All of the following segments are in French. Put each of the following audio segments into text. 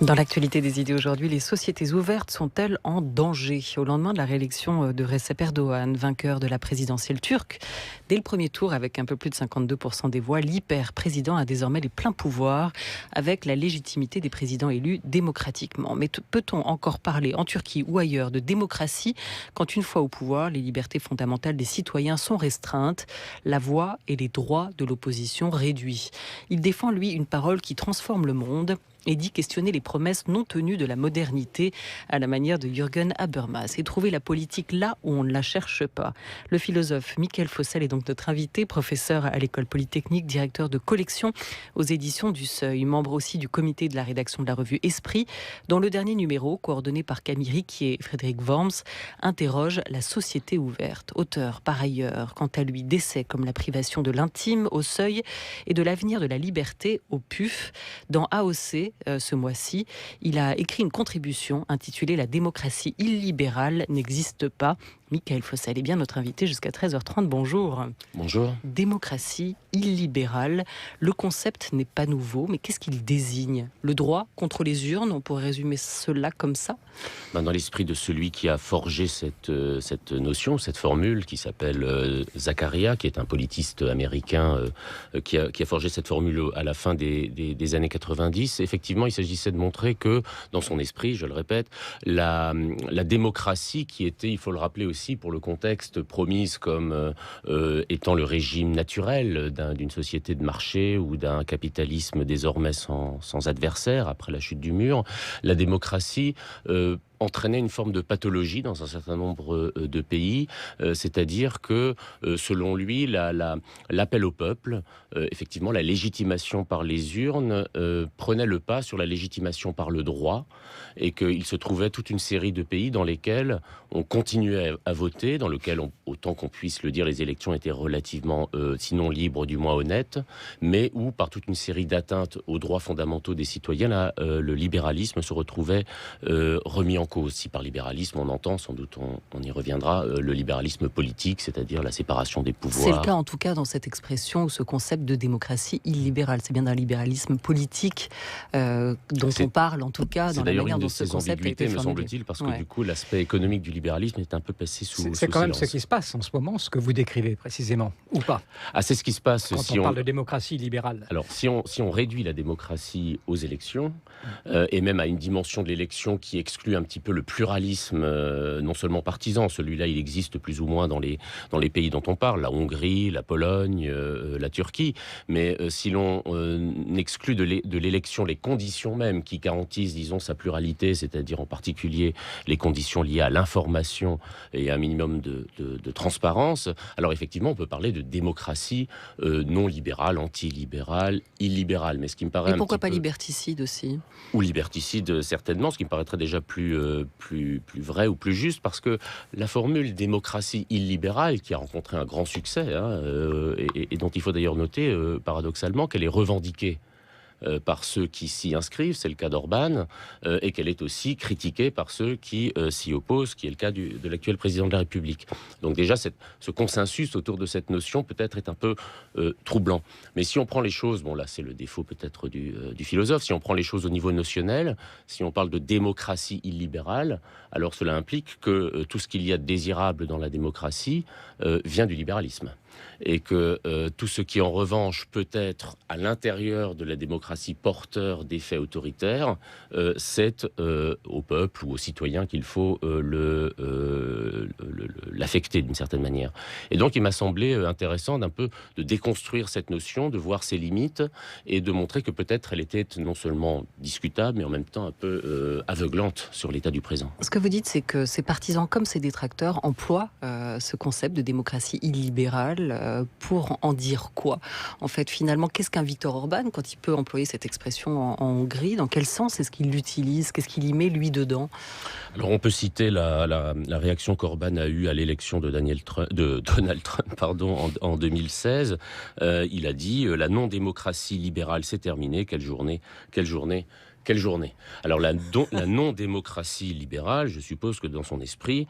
Dans l'actualité des idées aujourd'hui, les sociétés ouvertes sont-elles en danger? Au lendemain de la réélection de Recep Erdogan, vainqueur de la présidentielle turque, dès le premier tour avec un peu plus de 52% des voix, l'hyper-président a désormais les pleins pouvoirs avec la légitimité des présidents élus démocratiquement. Mais peut-on encore parler en Turquie ou ailleurs de démocratie quand une fois au pouvoir, les libertés fondamentales des citoyens sont restreintes, la voix et les droits de l'opposition réduits? Il défend, lui, une parole qui transforme le monde et dit questionner les promesses non tenues de la modernité à la manière de Jürgen Habermas et trouver la politique là où on ne la cherche pas. Le philosophe Mickaël Fossel est donc notre invité, professeur à l'école polytechnique, directeur de collection aux éditions du Seuil, membre aussi du comité de la rédaction de la revue Esprit, dont le dernier numéro, coordonné par Camille Riquier et Frédéric Worms, interroge la société ouverte. Auteur par ailleurs, quant à lui, d'essais comme la privation de l'intime au Seuil et de l'avenir de la liberté au PUF. Dans AOC, ce mois-ci, il a écrit une contribution intitulée « La démocratie illibérale n'existe pas ». Mickaël Fossel est bien notre invité jusqu'à 13h30. Bonjour. Bonjour. Démocratie illibérale, le concept n'est pas nouveau, mais qu'est-ce qu'il désigne? Le droit contre les urnes, on pourrait résumer cela comme ça? Dans l'esprit de celui qui a forgé cette notion, cette formule, qui s'appelle Zakaria, qui est un politiste américain qui a forgé cette formule à la fin des années 90, effectivement, il s'agissait de montrer que, dans son esprit, je le répète, la démocratie qui était, il faut le rappeler aussi pour le contexte, promise comme étant le régime naturel d'une société de marché ou d'un capitalisme désormais sans adversaire après la chute du mur, la démocratie entraînait une forme de pathologie dans un certain nombre de pays, c'est-à-dire que, selon lui, l'appel au peuple, effectivement, la légitimation par les urnes prenait le pas sur la légitimation par le droit, et qu'il se trouvait toute une série de pays dans lesquels on continuait à voter, dans lesquels, autant qu'on puisse le dire, les élections étaient relativement, sinon libres, du moins honnêtes, mais où, par toute une série d'atteintes aux droits fondamentaux des citoyens, là, le libéralisme se retrouvait remis en cause. Si par libéralisme on entend, sans doute on y reviendra, le libéralisme politique, c'est-à-dire la séparation des pouvoirs. C'est le cas en tout cas dans cette expression ou ce concept de démocratie illibérale. C'est bien d'un libéralisme politique dont on parle en tout cas dans la manière dont ce concept a été me formulé. semble-t-il, parce que du coup l'aspect économique du libéralisme est un peu passé sous C'est quand même silence. ce qui se passe en ce moment, ce que vous décrivez précisément, ou pas? C'est ce qui se passe quand on parle de démocratie libérale. Alors, si on réduit la démocratie aux élections, et même à une dimension de l'élection qui exclut un petit peu le pluralisme, non seulement partisan, celui-là il existe plus ou moins dans les pays dont on parle, la Hongrie, la Pologne, la Turquie, mais si l'on exclut de l'élection les conditions même qui garantissent, disons, sa pluralité, c'est-à-dire en particulier les conditions liées à l'information et à un minimum de transparence, alors effectivement on peut parler de démocratie non libérale, anti-libérale, illibérale. Mais ce qui me paraît et pourquoi pas liberticide aussi? Ou liberticide, certainement, ce qui me paraîtrait déjà plus vrai ou plus juste, parce que la formule démocratie illibérale, qui a rencontré un grand succès, et dont il faut d'ailleurs noter, paradoxalement, qu'elle est revendiquée par ceux qui s'y inscrivent, c'est le cas d'Orban, et qu'elle est aussi critiquée par ceux qui s'y opposent, qui est le cas de l'actuel président de la République. Donc déjà, ce consensus autour de cette notion peut-être est un peu troublant. Mais si on prend les choses, bon là c'est le défaut peut-être du philosophe, si on prend les choses au niveau notionnel, si on parle de démocratie illibérale, alors cela implique que tout ce qu'il y a de désirable dans la démocratie vient du libéralisme. Et que tout ce qui en revanche peut être à l'intérieur de la démocratie porteur d'effets autoritaires, c'est au peuple ou aux citoyens qu'il faut l'affecter d'une certaine manière. Et donc il m'a semblé intéressant d'un peu de déconstruire cette notion, de voir ses limites et de montrer que peut-être elle était non seulement discutable mais en même temps un peu aveuglante sur l'état du présent. Ce que vous dites, c'est que ses partisans comme ses détracteurs emploient ce concept de démocratie illibérale pour en dire quoi? En fait, finalement, qu'est-ce qu'un Viktor Orban quand il peut employer cette expression en Hongrie? Dans quel sens est-ce qu'il l'utilise? Qu'est-ce qu'il y met, lui, dedans? Alors, on peut citer la réaction qu'Orban a eue à l'élection de Donald Trump en 2016. Il a dit « La non-démocratie libérale, c'est terminé. Quelle journée Quelle journée? Alors la non-démocratie libérale, je suppose que dans son esprit,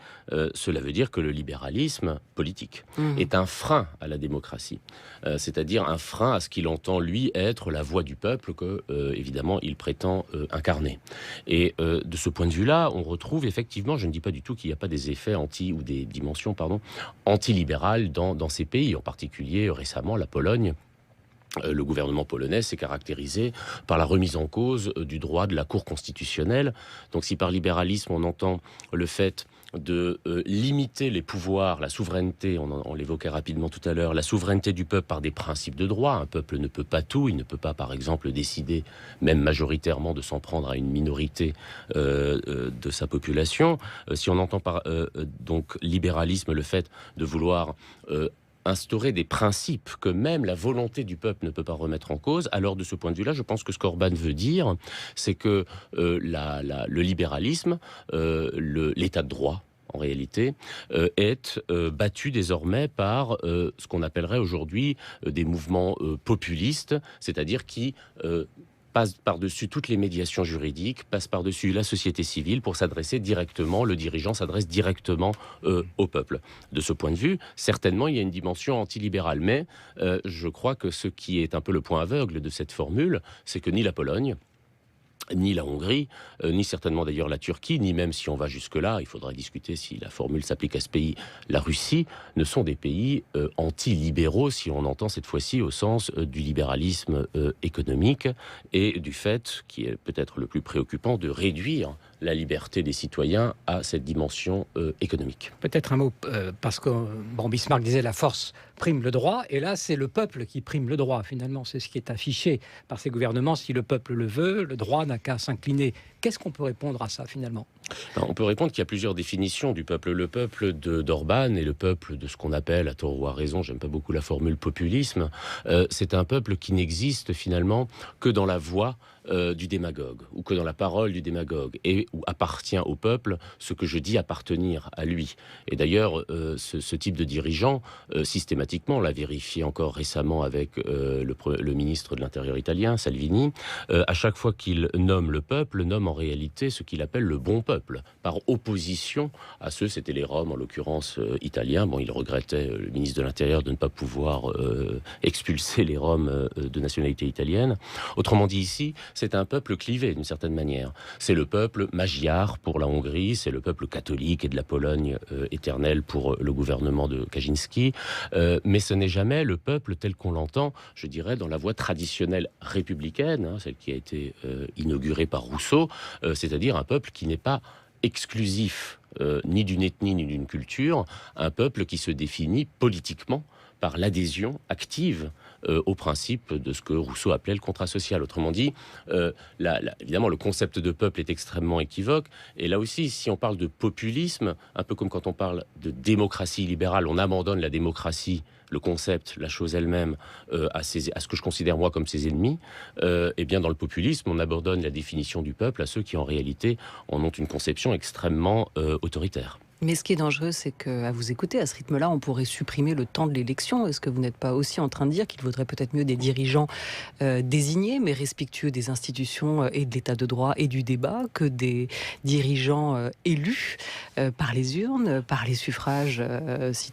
cela veut dire que le libéralisme politique est un frein à la démocratie. C'est-à-dire un frein à ce qu'il entend, lui, être la voix du peuple que, évidemment, il prétend incarner. Et de ce point de vue-là, on retrouve effectivement, je ne dis pas du tout qu'il n'y a pas des effets ou des dimensions, antilibérales dans ces pays, en particulier récemment la Pologne. Le gouvernement polonais s'est caractérisé par la remise en cause du droit de la Cour constitutionnelle. Donc si par libéralisme on entend le fait de limiter les pouvoirs, la souveraineté, on l'évoquait rapidement tout à l'heure, la souveraineté du peuple par des principes de droit. Un peuple ne peut pas tout, il ne peut pas par exemple décider, même majoritairement, de s'en prendre à une minorité de sa population. Si on entend par donc libéralisme le fait de vouloir instaurer des principes que même la volonté du peuple ne peut pas remettre en cause, alors de ce point de vue-là, je pense que ce qu'Orban veut dire, c'est que le libéralisme, l'état de droit, en réalité, est battu désormais par ce qu'on appellerait aujourd'hui des mouvements populistes, c'est-à-dire qui passe par-dessus toutes les médiations juridiques, passe par-dessus la société civile pour s'adresser directement, le dirigeant s'adresse directement au peuple. De ce point de vue, certainement, il y a une dimension antilibérale. Mais je crois que ce qui est un peu le point aveugle de cette formule, c'est que ni la Pologne, ni la Hongrie, ni certainement d'ailleurs la Turquie, ni même si on va jusque-là, il faudra discuter si la formule s'applique à ce pays, la Russie, ne sont des pays anti-libéraux, si on entend cette fois-ci au sens du libéralisme économique et du fait, qui est peut-être le plus préoccupant, de réduire la liberté des citoyens à cette dimension économique. Peut-être un mot, parce que Bismarck disait la force prime le droit, et là c'est le peuple qui prime le droit, finalement, c'est ce qui est affiché par ces gouvernements. Si le peuple le veut, le droit n'a qu'à s'incliner. Qu'est-ce qu'on peut répondre à ça, finalement ? On peut répondre qu'il y a plusieurs définitions du peuple. Le peuple d'Orban et le peuple de ce qu'on appelle, à tort ou à raison, j'aime pas beaucoup la formule populisme, c'est un peuple qui n'existe finalement que dans la voix du démagogue, ou que dans la parole du démagogue, et où appartient au peuple ce que je dis appartenir à lui. Et d'ailleurs, ce type de dirigeant, systématiquement, on l'a vérifié encore récemment avec le ministre de l'Intérieur italien, Salvini, à chaque fois qu'il nomme le peuple, nomme en réalité ce qu'il appelle le bon peuple, par opposition à ceux, c'était les Roms, en l'occurrence italiens. Bon, il regrettait, le ministre de l'Intérieur, de ne pas pouvoir expulser les Roms de nationalité italienne. Autrement dit ici, c'est un peuple clivé d'une certaine manière. C'est le peuple magyar pour la Hongrie, c'est le peuple catholique et de la Pologne éternelle pour le gouvernement de Kaczynski, mais ce n'est jamais le peuple tel qu'on l'entend, je dirais, dans la voie traditionnelle républicaine, celle qui a été inaugurée par Rousseau, c'est-à-dire un peuple qui n'est pas exclusif ni d'une ethnie ni d'une culture, un peuple qui se définit politiquement par l'adhésion active au principe de ce que Rousseau appelait le contrat social. Autrement dit, évidemment, le concept de peuple est extrêmement équivoque. Et là aussi, si on parle de populisme, un peu comme quand on parle de démocratie libérale, on abandonne la démocratie, le concept, la chose elle-même, à ce que je considère moi comme ses ennemis. Et bien dans le populisme, on abandonne la définition du peuple à ceux qui en réalité en ont une conception extrêmement autoritaire. Mais ce qui est dangereux, c'est qu'à vous écouter, à ce rythme-là, on pourrait supprimer le temps de l'élection. Est-ce que vous n'êtes pas aussi en train de dire qu'il vaudrait peut-être mieux des dirigeants désignés, mais respectueux des institutions et de l'état de droit et du débat, que des dirigeants élus par les urnes, par les suffrages,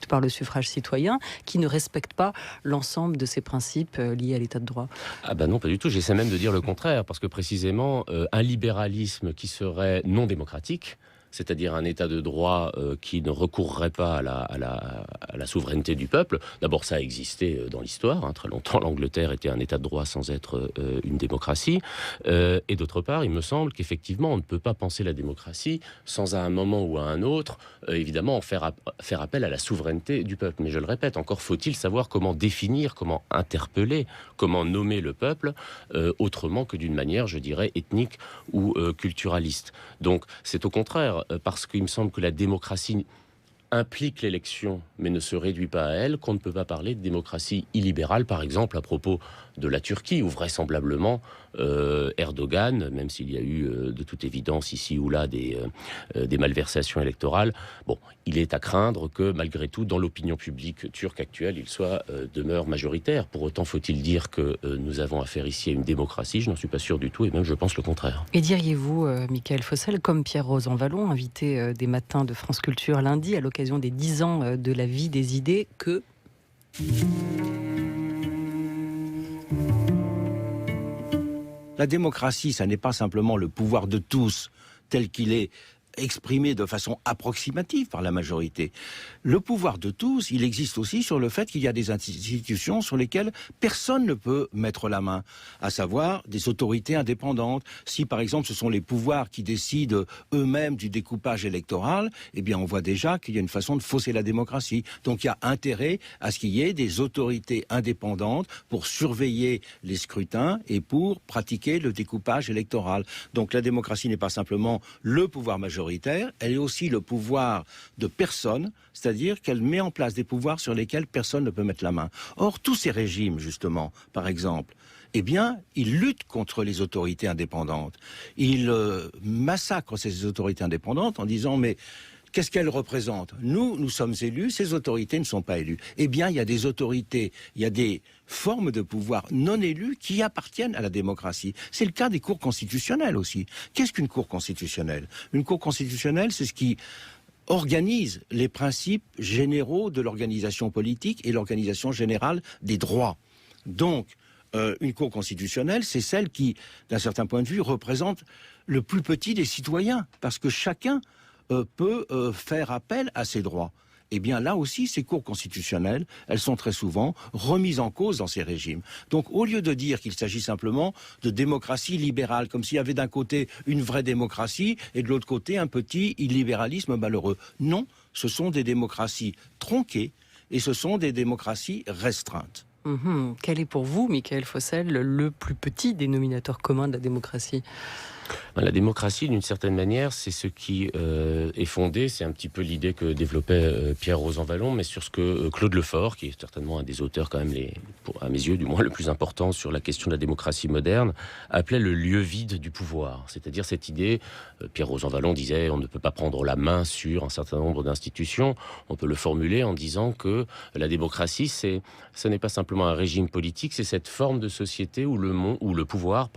par le suffrage citoyen, qui ne respectent pas l'ensemble de ces principes liés à l'état de droit? Ah ben non, pas du tout. J'essaie même de dire le contraire, parce que précisément, un libéralisme qui serait non démocratique, c'est-à-dire un état de droit qui ne recourrait pas à la souveraineté du peuple. D'abord, ça a existé dans l'histoire. Très longtemps, l'Angleterre était un état de droit sans être une démocratie. Et d'autre part, il me semble qu'effectivement, on ne peut pas penser la démocratie sans, à un moment ou à un autre, évidemment, faire appel à la souveraineté du peuple. Mais je le répète, encore faut-il savoir comment définir, comment interpeller, comment nommer le peuple, autrement que d'une manière, je dirais, ethnique ou culturaliste. Donc, c'est au contraire, parce qu'il me semble que la démocratie implique l'élection, mais ne se réduit pas à elle, qu'on ne peut pas parler de démocratie illibérale, par exemple, à propos de la Turquie, où vraisemblablement Erdogan, même s'il y a eu de toute évidence ici ou là des malversations électorales, bon, il est à craindre que malgré tout, dans l'opinion publique turque actuelle, il demeure majoritaire. Pour autant, faut-il dire que nous avons affaire ici à une démocratie? Je n'en suis pas sûr du tout, et même je pense le contraire. Et diriez-vous, Mickaël Fossel, comme Pierre Rosanvallon, invité des matins de France Culture lundi à l'occasion des 10 ans de la vie des idées, que... La démocratie, ça n'est pas simplement le pouvoir de tous tel qu'il est exprimé de façon approximative par la majorité. Le pouvoir de tous, il existe aussi sur le fait qu'il y a des institutions sur lesquelles personne ne peut mettre la main, à savoir des autorités indépendantes. Si par exemple ce sont les pouvoirs qui décident eux-mêmes du découpage électoral, eh bien on voit déjà qu'il y a une façon de fausser la démocratie. Donc il y a intérêt à ce qu'il y ait des autorités indépendantes pour surveiller les scrutins et pour pratiquer le découpage électoral. Donc la démocratie n'est pas simplement le pouvoir majoritaire, elle est aussi le pouvoir de personne, c'est-à-dire qu'elle met en place des pouvoirs sur lesquels personne ne peut mettre la main. Or, tous ces régimes, justement, par exemple, eh bien, ils luttent contre les autorités indépendantes. Ils massacrent ces autorités indépendantes en disant « mais qu'est-ce qu'elles représentent? Nous sommes élus, ces autorités ne sont pas élues. » Eh bien, il y a des autorités, il y a des formes de pouvoir non élues qui appartiennent à la démocratie. C'est le cas des cours constitutionnelles aussi. Qu'est-ce qu'une cour constitutionnelle? Une cour constitutionnelle, c'est ce qui organise les principes généraux de l'organisation politique et l'organisation générale des droits. Donc, une cour constitutionnelle, c'est celle qui, d'un certain point de vue, représente le plus petit des citoyens, parce que chacun peut faire appel à ses droits. Eh bien là aussi, ces cours constitutionnelles, elles sont très souvent remises en cause dans ces régimes. Donc au lieu de dire qu'il s'agit simplement de démocratie libérale, comme s'il y avait d'un côté une vraie démocratie et de l'autre côté un petit illibéralisme malheureux. Non, ce sont des démocraties tronquées et ce sont des démocraties restreintes. Quel est pour vous, Mickaël Fossel, le plus petit dénominateur commun de la démocratie ? La démocratie, d'une certaine manière, c'est ce qui est fondé, c'est un petit peu l'idée que développait Pierre Rosanvallon, mais sur ce que Claude Lefort, qui est certainement un des auteurs quand même, à mes yeux du moins, le plus important sur la question de la démocratie moderne, appelait le lieu vide du pouvoir. C'est-à-dire cette idée, Pierre Rosanvallon disait, on ne peut pas prendre la main sur un certain nombre d'institutions, on peut le formuler en disant que la démocratie, ce n'est pas simplement un régime politique, c'est cette forme de société où le pouvoir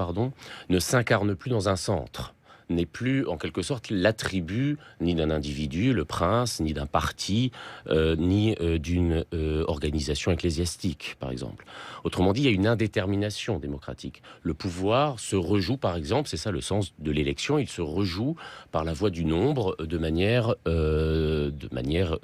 ne s'incarne plus dans un centre, n'est plus en quelque sorte l'attribut ni d'un individu, le prince, ni d'un parti, ni d'une organisation ecclésiastique, par exemple. Autrement dit, il y a une indétermination démocratique. Le pouvoir se rejoue, par exemple, c'est ça le sens de l'élection, il se rejoue par la voix du nombre de manière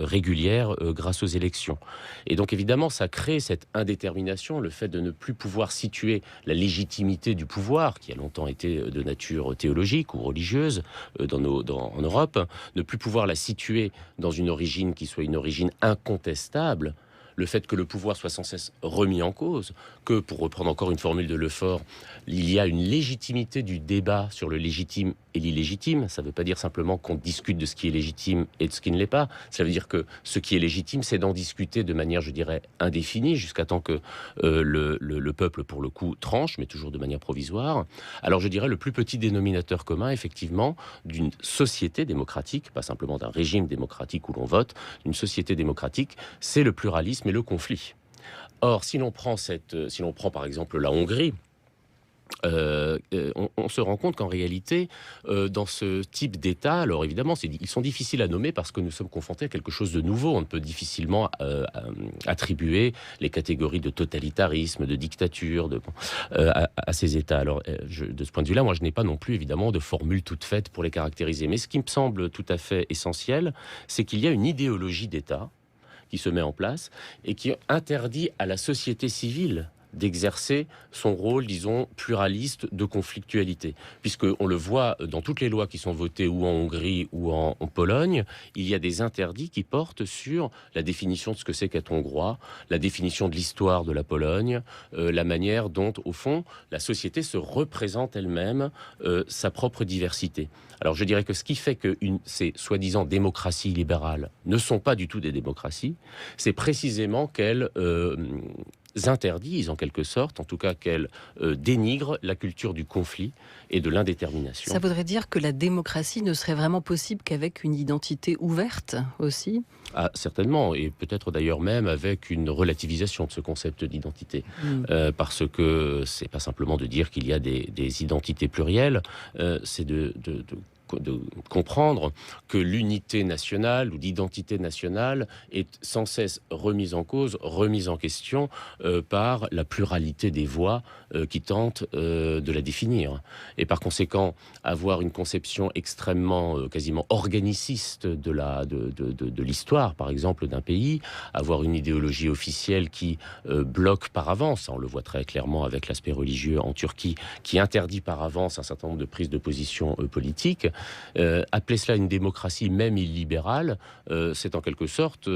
régulière grâce aux élections. Et donc évidemment, ça crée cette indétermination, le fait de ne plus pouvoir situer la légitimité du pouvoir, qui a longtemps été de nature théologique ou religieuse en Europe, ne plus pouvoir la situer dans une origine qui soit une origine incontestable, le fait que le pouvoir soit sans cesse remis en cause, que, pour reprendre encore une formule de Lefort, il y a une légitimité du débat sur le légitime et l'illégitime. Ça ne veut pas dire simplement qu'on discute de ce qui est légitime et de ce qui ne l'est pas. Ça veut dire que ce qui est légitime, c'est d'en discuter de manière, je dirais, indéfinie, jusqu'à temps que le peuple, pour le coup, tranche, mais toujours de manière provisoire. Alors je dirais le plus petit dénominateur commun, effectivement, d'une société démocratique, pas simplement d'un régime démocratique où l'on vote, d'une société démocratique, c'est le pluralisme et le conflit. Or, si l'on prend par exemple la Hongrie, on se rend compte qu'en réalité, dans ce type d'État, alors évidemment, ils sont difficiles à nommer parce que nous sommes confrontés à quelque chose de nouveau. On ne peut difficilement attribuer les catégories de totalitarisme, de dictature à ces États. Alors, de ce point de vue-là, moi, je n'ai pas non plus, évidemment, de formule toute faite pour les caractériser. Mais ce qui me semble tout à fait essentiel, c'est qu'il y a une idéologie d'État qui se met en place et qui interdit à la société civile d'exercer son rôle, disons, pluraliste de conflictualité. Puisqu'on le voit dans toutes les lois qui sont votées ou en Hongrie ou en Pologne, il y a des interdits qui portent sur la définition de ce que c'est qu'être hongrois, la définition de l'histoire de la Pologne, la manière dont, au fond, la société se représente elle-même sa propre diversité. Alors je dirais que ce qui fait que ces soi-disant démocraties libérales ne sont pas du tout des démocraties, c'est précisément qu'elles interdisent en quelque sorte, en tout cas qu'elles dénigrent la culture du conflit et de l'indétermination. Ça voudrait dire que la démocratie ne serait vraiment possible qu'avec une identité ouverte aussi ? Ah, certainement, et peut-être d'ailleurs même avec une relativisation de ce concept d'identité. Parce que c'est pas simplement de dire qu'il y a des identités plurielles, c'est de comprendre que l'unité nationale ou l'identité nationale est sans cesse remise en cause, remise en question par la pluralité des voix qui tentent de la définir. Et par conséquent, avoir une conception extrêmement, quasiment organiciste de l'histoire, par exemple, d'un pays, avoir une idéologie officielle qui bloque par avance, on le voit très clairement avec l'aspect religieux en Turquie, qui interdit par avance un certain nombre de prises de position politiques. Appeler cela une démocratie même illibérale, c'est en quelque sorte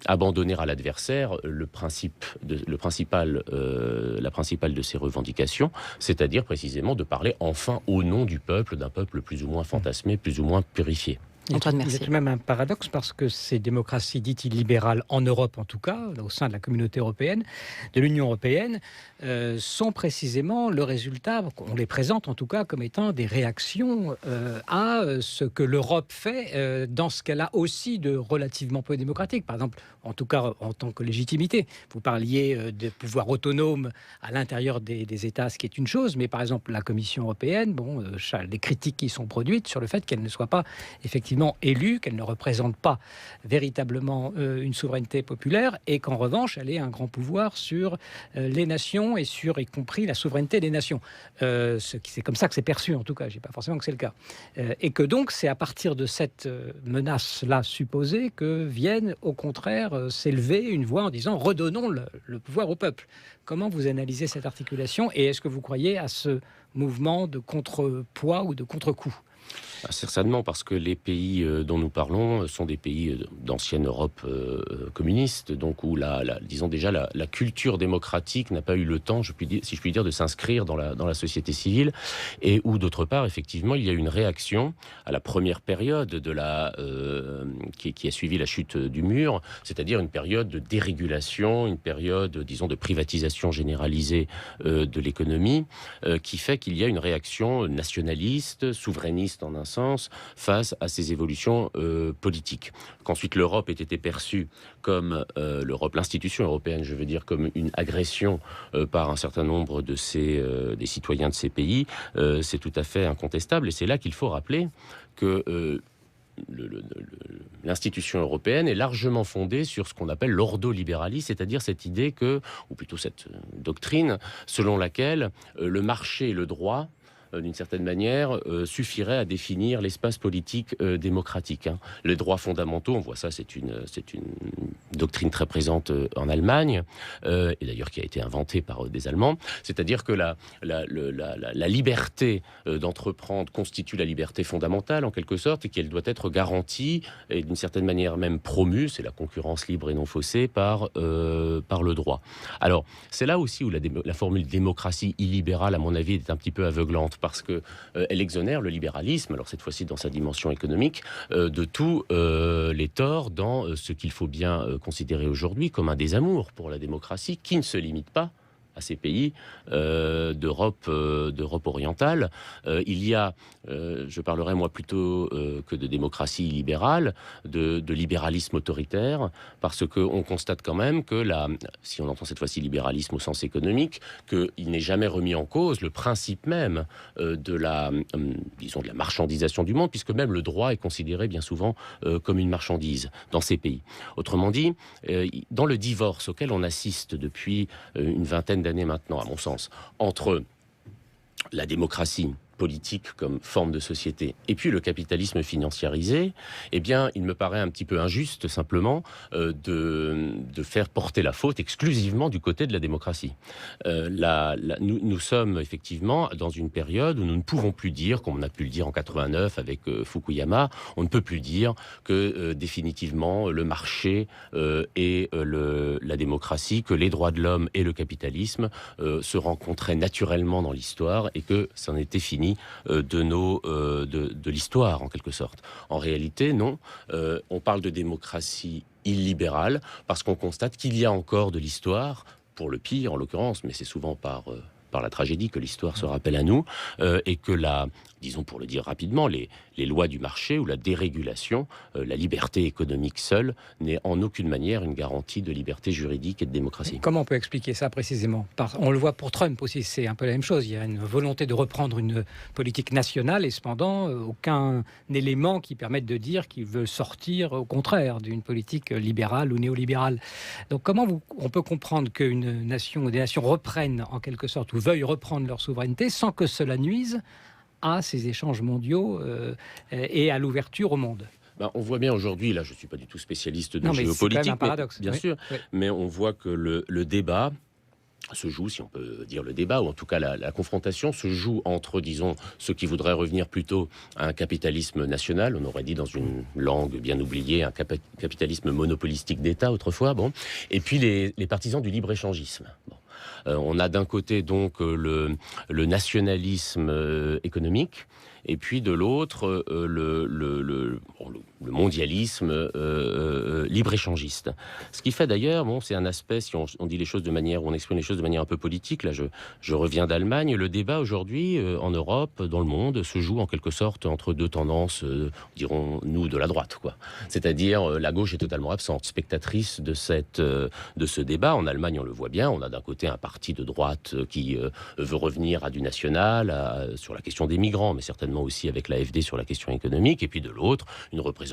abandonner à l'adversaire la principale de ses revendications, c'est-à-dire précisément de parler enfin au nom du peuple, d'un peuple plus ou moins fantasmé, plus ou moins purifié. Antoine Il y a Mercier. tout de même un paradoxe parce que ces démocraties dites illibérales en Europe en tout cas, au sein de la communauté européenne, de l'Union européenne, sont précisément le résultat, on les présente en tout cas comme étant des réactions à ce que l'Europe fait dans ce qu'elle a aussi de relativement peu démocratique. Par exemple, en tout cas en tant que légitimité. Vous parliez de pouvoir autonome à l'intérieur des États, ce qui est une chose, mais par exemple la Commission européenne, des critiques qui sont produites sur le fait qu'elle ne soit pas effectivement élue, qu'elle ne représente pas véritablement une souveraineté populaire et qu'en revanche, elle ait un grand pouvoir sur les nations et sur, y compris, la souveraineté des nations. C'est comme ça que c'est perçu, en tout cas. Je ne dis pas forcément que c'est le cas. Et que donc, c'est à partir de cette menace-là supposée que vienne, au contraire, s'élever une voix en disant « redonnons le pouvoir au peuple ». Comment vous analysez cette articulation et est-ce que vous croyez à ce mouvement de contrepoids ou de contre-coup ? Certainement, parce que les pays dont nous parlons sont des pays d'ancienne Europe communiste, donc où disons déjà la culture démocratique n'a pas eu le temps, si je puis dire, de s'inscrire dans la société civile, et où d'autre part, effectivement, il y a une réaction à la première période qui a suivi la chute du mur, c'est-à-dire une période de dérégulation, une période, disons, de privatisation généralisée de l'économie, qui fait qu'il y a une réaction nationaliste, souverainiste en un sens, face à ces évolutions politiques. Qu'ensuite l'Europe ait été perçue comme l'institution européenne, je veux dire, comme une agression par un certain nombre des citoyens de ces pays, c'est tout à fait incontestable. Et c'est là qu'il faut rappeler que l'institution européenne est largement fondée sur ce qu'on appelle l'ordolibéralisme, c'est-à-dire cette idée ou plutôt cette doctrine, selon laquelle le marché et le droit d'une certaine manière, suffirait à définir l'espace politique démocratique. Les droits fondamentaux, on voit ça, c'est une doctrine très présente en Allemagne, et d'ailleurs qui a été inventée par des Allemands, c'est-à-dire que la liberté d'entreprendre constitue la liberté fondamentale, en quelque sorte, et qu'elle doit être garantie, et d'une certaine manière même promue, c'est la concurrence libre et non faussée, par le droit. Alors, c'est là aussi où la formule démocratie illibérale, à mon avis, est un petit peu aveuglante, parce que elle exonère le libéralisme, alors cette fois-ci dans sa dimension économique, de tous les torts dans ce qu'il faut bien considérer aujourd'hui comme un désamour pour la démocratie, qui ne se limite pas à ces pays d'Europe orientale. Il y a, je parlerai moi plutôt que de démocratie libérale, de libéralisme autoritaire, parce qu'on constate quand même que si on entend cette fois-ci libéralisme au sens économique, qu'il n'est jamais remis en cause le principe même de la marchandisation du monde, puisque même le droit est considéré bien souvent comme une marchandise dans ces pays. Autrement dit, dans le divorce auquel on assiste depuis une vingtaine d'années maintenant, à mon sens, entre la démocratie politique comme forme de société et puis le capitalisme financiarisé, eh bien, il me paraît un petit peu injuste simplement de faire porter la faute exclusivement du côté de la démocratie. Nous sommes effectivement dans une période où nous ne pouvons plus dire, comme on a pu le dire en 89 avec Fukuyama, on ne peut plus dire que définitivement le marché et la démocratie, que les droits de l'homme et le capitalisme se rencontraient naturellement dans l'histoire et que c'en était fini de l'histoire, en quelque sorte. En réalité, non. On parle de démocratie illibérale, parce qu'on constate qu'il y a encore de l'histoire, pour le pire en l'occurrence, mais c'est souvent par la tragédie que l'histoire se rappelle à nous, et que disons pour le dire rapidement, les lois du marché ou la dérégulation, la liberté économique seule, n'est en aucune manière une garantie de liberté juridique et de démocratie. Comment on peut expliquer ça précisément ? On le voit pour Trump aussi, c'est un peu la même chose. Il y a une volonté de reprendre une politique nationale et cependant aucun élément qui permette de dire qu'il veut sortir au contraire d'une politique libérale ou néolibérale. Donc comment on peut comprendre qu'une nation ou des nations reprennent en quelque sorte ou veuillent reprendre leur souveraineté sans que cela nuise à ces échanges mondiaux et à l'ouverture au monde ? On voit bien aujourd'hui, là je ne suis pas du tout spécialiste de géopolitique, géopolitique, c'est quand même un paradoxe, bien sûr, mais on voit que le débat se joue, si on peut dire le débat, ou en tout cas la confrontation se joue entre, disons, ceux qui voudraient revenir plutôt à un capitalisme national, on aurait dit dans une langue bien oubliée, un capitalisme monopolistique d'État autrefois, et puis les partisans du libre-échangisme. On a d'un côté donc le nationalisme économique, et puis de l'autre le mondialisme libre-échangiste. Ce qui fait d'ailleurs, c'est un aspect, si on dit les choses de manière, on exprime les choses de manière un peu politique, là je reviens d'Allemagne, le débat aujourd'hui en Europe, dans le monde, se joue en quelque sorte entre deux tendances, dirons-nous, de la droite, quoi. C'est-à-dire la gauche est totalement absente, spectatrice de ce débat. En Allemagne, on le voit bien, on a d'un côté un parti de droite qui veut revenir à du national, sur la question des migrants, mais certainement aussi avec l'AfD sur la question économique, et puis de l'autre, une représentante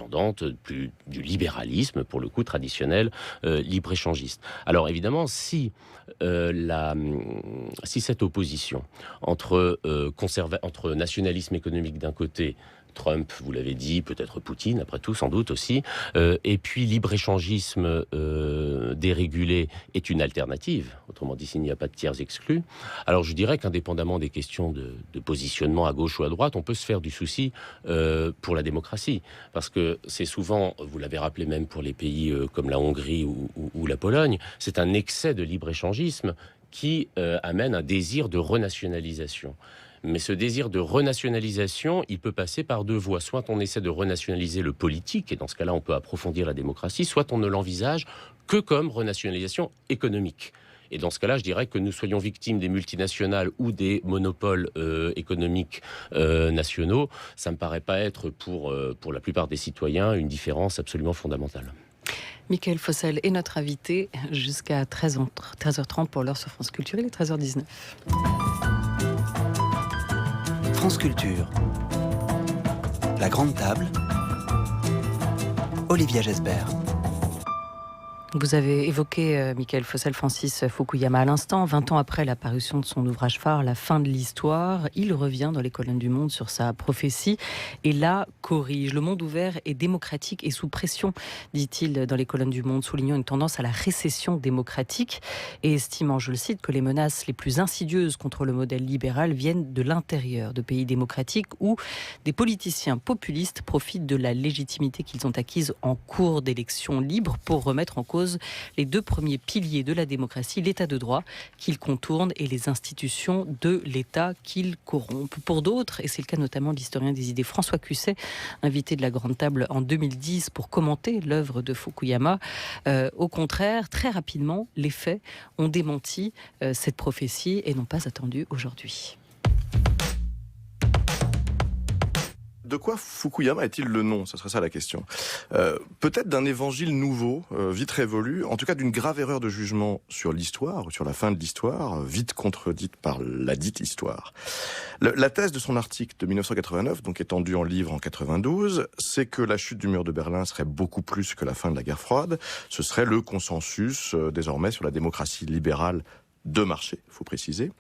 plus du libéralisme, pour le coup traditionnel, libre-échangiste. Alors évidemment, si cette opposition entre nationalisme économique d'un côté, Trump, vous l'avez dit, peut-être Poutine, après tout, sans doute aussi, et puis libre-échangisme dérégulé est une alternative, autrement dit, s'il n'y a pas de tiers exclus, alors je dirais qu'indépendamment des questions de positionnement à gauche ou à droite, on peut se faire du souci pour la démocratie, parce que c'est souvent, vous l'avez rappelé même pour les pays comme la Hongrie ou la Pologne, c'est un excès de libre-échangisme qui amène un désir de renationalisation. Mais ce désir de renationalisation, il peut passer par deux voies. Soit on essaie de renationaliser le politique, et dans ce cas-là, on peut approfondir la démocratie, soit on ne l'envisage que comme renationalisation économique. Et dans ce cas-là, je dirais que nous soyons victimes des multinationales ou des monopoles économiques nationaux, ça ne me paraît pas être pour la plupart des citoyens une différence absolument fondamentale. Mickaël Fossel est notre invité jusqu'à 13h30 pour l'heure sur France Culture, il est 13h19. France Culture. La Grande Table. Olivia Gesbert. Vous avez évoqué, Mickaël Fossel, Francis Fukuyama à l'instant. 20 ans après la parution de son ouvrage phare, La fin de l'histoire, il revient dans les colonnes du Monde sur sa prophétie et la corrige. Le monde ouvert est démocratique et sous pression, dit-il dans les colonnes du Monde, soulignant une tendance à la récession démocratique et estimant, je le cite, que les menaces les plus insidieuses contre le modèle libéral viennent de l'intérieur de pays démocratiques où des politiciens populistes profitent de la légitimité qu'ils ont acquise en cours d'élections libres pour remettre en cause les deux premiers piliers de la démocratie, l'état de droit qu'ils contournent et les institutions de l'État qu'ils corrompent. Pour d'autres, et c'est le cas notamment de l'historien des idées François Cusset, invité de la Grande Table en 2010 pour commenter l'œuvre de Fukuyama, au contraire, très rapidement, les faits ont démenti cette prophétie et n'ont pas attendu aujourd'hui. De quoi Fukuyama est-il le nom ? Ce serait ça la question. Peut-être d'un évangile nouveau, vite révolu, en tout cas d'une grave erreur de jugement sur l'histoire, ou sur la fin de l'histoire, vite contredite par la dite histoire. La thèse de son article de 1989, donc étendue en livre en 92, c'est que la chute du mur de Berlin serait beaucoup plus que la fin de la guerre froide. Ce serait le consensus désormais sur la démocratie libérale de marché, il faut préciser,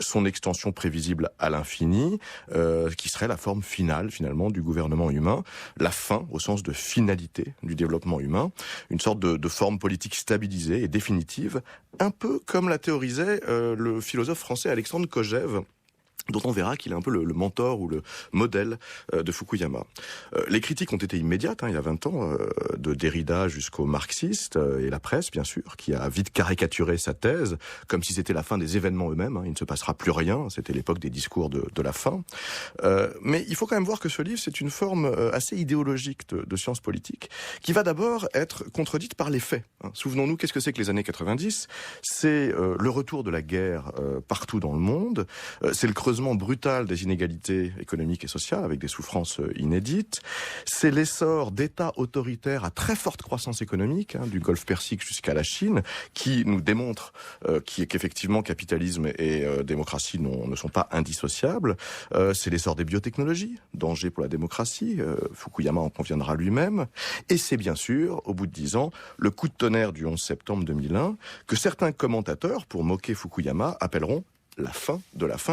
son extension prévisible à l'infini, qui serait la forme finale, finalement, du gouvernement humain, la fin, au sens de finalité du développement humain, une sorte de forme politique stabilisée et définitive, un peu comme l'a théorisait le philosophe français Alexandre Kojève, dont on verra qu'il est un peu le mentor ou le modèle de Fukuyama. Les critiques ont été immédiates, il y a 20 ans, de Derrida jusqu'aux marxistes, et la presse, bien sûr, qui a vite caricaturé sa thèse, comme si c'était la fin des événements eux-mêmes, il ne se passera plus rien, c'était l'époque des discours de la fin. Mais il faut quand même voir que ce livre, c'est une forme assez idéologique de sciences politiques, qui va d'abord être contredite par les faits. Souvenons-nous, qu'est-ce que c'est que les années 90 ? C'est le retour de la guerre partout dans le monde, c'est le creusement brutal des inégalités économiques et sociales avec des souffrances inédites. C'est l'essor d'États autoritaires à très forte croissance économique, du Golfe Persique jusqu'à la Chine, qui nous démontre qu'effectivement capitalisme et démocratie ne sont pas indissociables. C'est l'essor des biotechnologies, danger pour la démocratie. Fukuyama en conviendra lui-même. Et c'est bien sûr, au bout de 10 ans, le coup de tonnerre du 11 septembre 2001 que certains commentateurs, pour moquer Fukuyama, appelleront la fin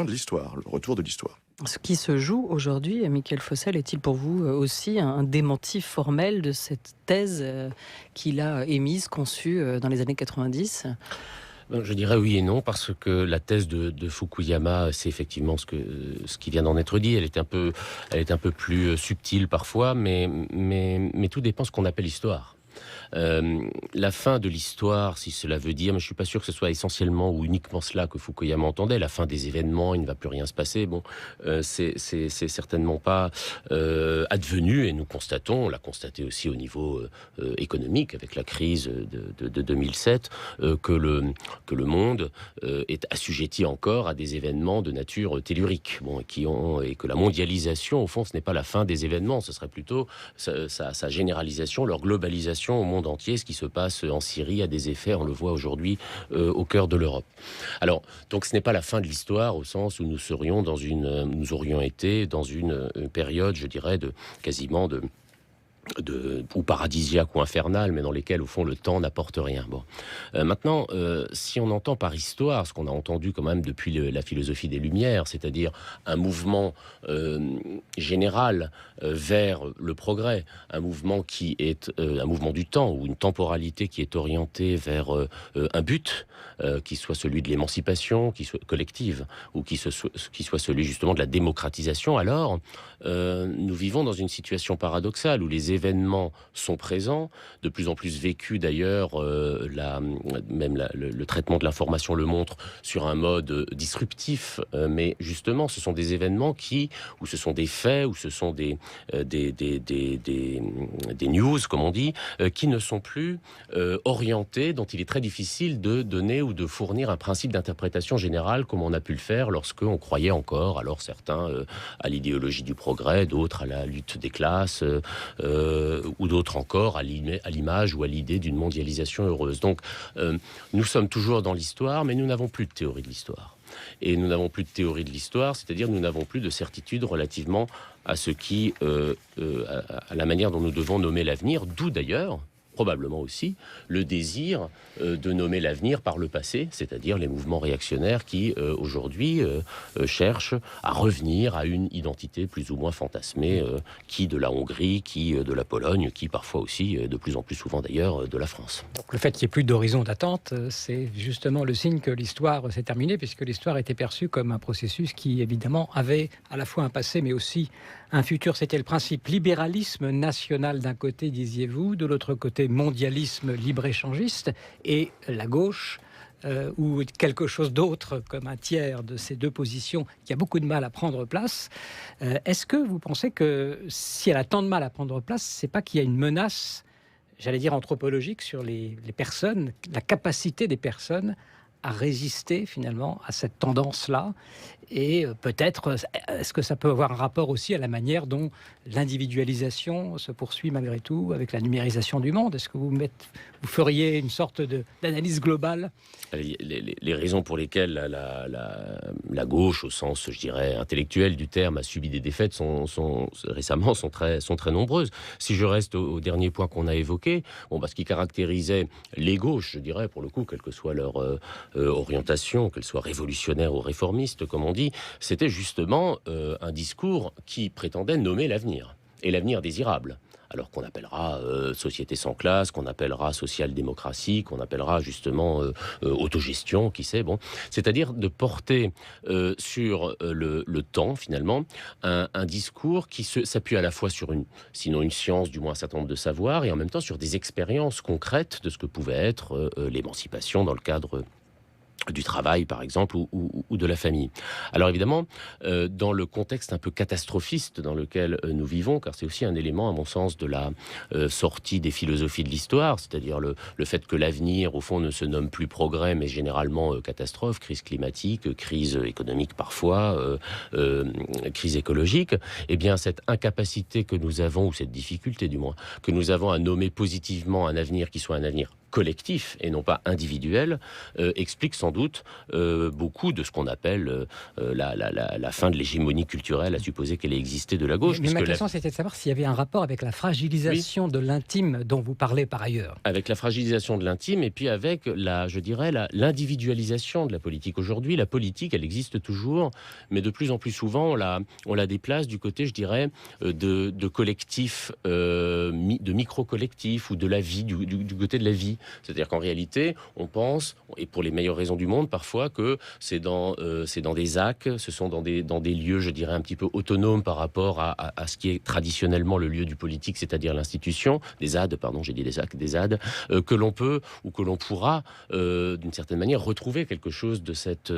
de l'histoire, le retour de l'histoire. Ce qui se joue aujourd'hui, Mickaël Fossel, est-il pour vous aussi un démenti formel de cette thèse qu'il a émise, conçue dans les années 90 ? Je dirais oui et non, parce que la thèse de Fukuyama, c'est effectivement ce qui vient d'en être dit. Elle est un peu plus subtile parfois, mais tout dépend de ce qu'on appelle histoire. La fin de l'histoire, si cela veut dire, mais je suis pas sûr que ce soit essentiellement ou uniquement cela que Fukuyama entendait, la fin des événements, il ne va plus rien se passer, c'est certainement pas advenu, et nous constatons, on l'a constaté aussi au niveau économique avec la crise de 2007, que le monde est assujetti encore à des événements de nature tellurique, et que la mondialisation, au fond, ce n'est pas la fin des événements, ce serait plutôt sa généralisation, leur globalisation au monde entier. Ce qui se passe en Syrie a des effets, on le voit aujourd'hui, au cœur de l'Europe. Alors, donc ce n'est pas la fin de l'histoire au sens où nous aurions été dans une période, je dirais, quasiment ou paradisiaque ou infernal, mais dans lesquels, au fond, le temps n'apporte rien. Maintenant, si on entend par histoire ce qu'on a entendu quand même depuis la philosophie des Lumières, c'est-à-dire un mouvement général vers le progrès, un mouvement qui est un mouvement du temps, ou une temporalité qui est orientée vers un but, qui soit celui de l'émancipation, qui soit collective, ou qui soit celui justement de la démocratisation, alors nous vivons dans une situation paradoxale où les événements sont présents, de plus en plus vécus d'ailleurs, le traitement de l'information le montre, sur un mode disruptif, mais justement ce sont des événements où ce sont des faits, où ce sont des news, comme on dit, qui ne sont plus orientés, dont il est très difficile de donner ou de fournir un principe d'interprétation générale comme on a pu le faire lorsqu'on croyait encore, alors certains à l'idéologie du progrès, d'autres à la lutte des classes, ou d'autres encore à l'image ou à l'idée d'une mondialisation heureuse. Donc nous sommes toujours dans l'histoire, mais nous n'avons plus de théorie de l'histoire. Et nous n'avons plus de théorie de l'histoire, c'est-à-dire nous n'avons plus de certitude relativement à ce qui, à la manière dont nous devons nommer l'avenir, d'où d'ailleurs, probablement aussi, le désir de nommer l'avenir par le passé, c'est-à-dire les mouvements réactionnaires qui, aujourd'hui, cherchent à revenir à une identité plus ou moins fantasmée, qui de la Hongrie, qui de la Pologne, qui parfois aussi, de plus en plus souvent d'ailleurs, de la France. Donc le fait qu'il n'y ait plus d'horizon d'attente, c'est justement le signe que l'histoire s'est terminée, puisque l'histoire était perçue comme un processus qui, évidemment, avait à la fois un passé, mais aussi un futur. C'était le principe libéralisme national d'un côté, disiez-vous, de l'autre côté, mondialisme libre-échangiste, et la gauche, ou quelque chose d'autre comme un tiers de ces deux positions qui a beaucoup de mal à prendre place. Est-ce que vous pensez que si elle a tant de mal à prendre place, c'est pas qu'il y a une menace, j'allais dire anthropologique, sur les personnes, la capacité des personnes à résister finalement à cette tendance-là? Et peut-être, est-ce que ça peut avoir un rapport aussi à la manière dont l'individualisation se poursuit malgré tout avec la numérisation du monde? Est-ce que vous feriez une sorte d'analyse globale? Les raisons pour lesquelles la gauche, au sens, je dirais, intellectuel du terme, a subi des défaites récemment sont très nombreuses. Si je reste au dernier point qu'on a évoqué, ce qui caractérisait les gauches, je dirais, pour le coup, quelle que soit leur orientation, qu'elle soit révolutionnaire ou réformiste, comme on dit, c'était justement un discours qui prétendait nommer l'avenir. et l'avenir désirable. Alors qu'on appellera société sans classe, qu'on appellera social-démocratie, qu'on appellera justement autogestion, qui sait, bon. C'est-à-dire de porter sur le temps, finalement, un discours qui s'appuie à la fois sur sinon une science, du moins un certain nombre de savoirs, et en même temps sur des expériences concrètes de ce que pouvait être l'émancipation dans le cadre du travail, par exemple, ou de la famille. Alors évidemment, dans le contexte un peu catastrophiste dans lequel nous vivons, car c'est aussi un élément, à mon sens, de la sortie des philosophies de l'histoire, c'est-à-dire le fait que l'avenir, au fond, ne se nomme plus progrès, mais généralement catastrophe, crise climatique, crise économique parfois, crise écologique, eh bien cette incapacité que nous avons, ou cette difficulté du moins, que nous avons à nommer positivement un avenir qui soit un avenir collectif et non pas individuel, explique sans doute beaucoup de ce qu'on appelle la fin de l'hégémonie culturelle, à supposer qu'elle ait existé de la gauche. Mais ma question, c'était de savoir s'il y avait un rapport avec la fragilisation de l'intime dont vous parlez par ailleurs. Avec la fragilisation de l'intime et puis avec, l'individualisation de la politique. Aujourd'hui, la politique, elle existe toujours, mais de plus en plus souvent, on la déplace du côté, je dirais, de collectifs, de micro-collectifs ou de la vie, du côté de la vie. C'est-à-dire qu'en réalité, on pense, et pour les meilleures raisons du monde parfois, que c'est dans des ZAC, ce sont dans des lieux, je dirais, un petit peu autonomes par rapport à ce qui est traditionnellement le lieu du politique, c'est-à-dire l'institution, des ZAD, pardon, j'ai dit des ZAC, des ZAD, que l'on peut ou que l'on pourra, d'une certaine manière, retrouver quelque chose de cette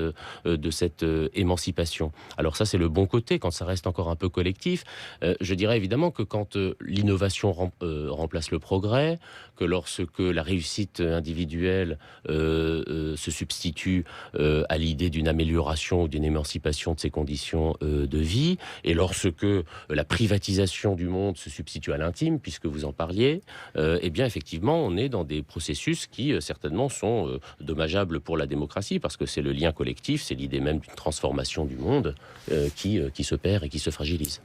émancipation. Alors ça, c'est le bon côté, quand ça reste encore un peu collectif. Je dirais évidemment que quand l'innovation remplace le progrès, que lorsque la réussite individuelle se substitue à l'idée d'une amélioration ou d'une émancipation de ses conditions de vie, et lorsque la privatisation du monde se substitue à l'intime, puisque vous en parliez, eh bien effectivement on est dans des processus qui certainement sont dommageables pour la démocratie, parce que c'est le lien collectif, c'est l'idée même d'une transformation du monde qui se perd et qui se fragilise.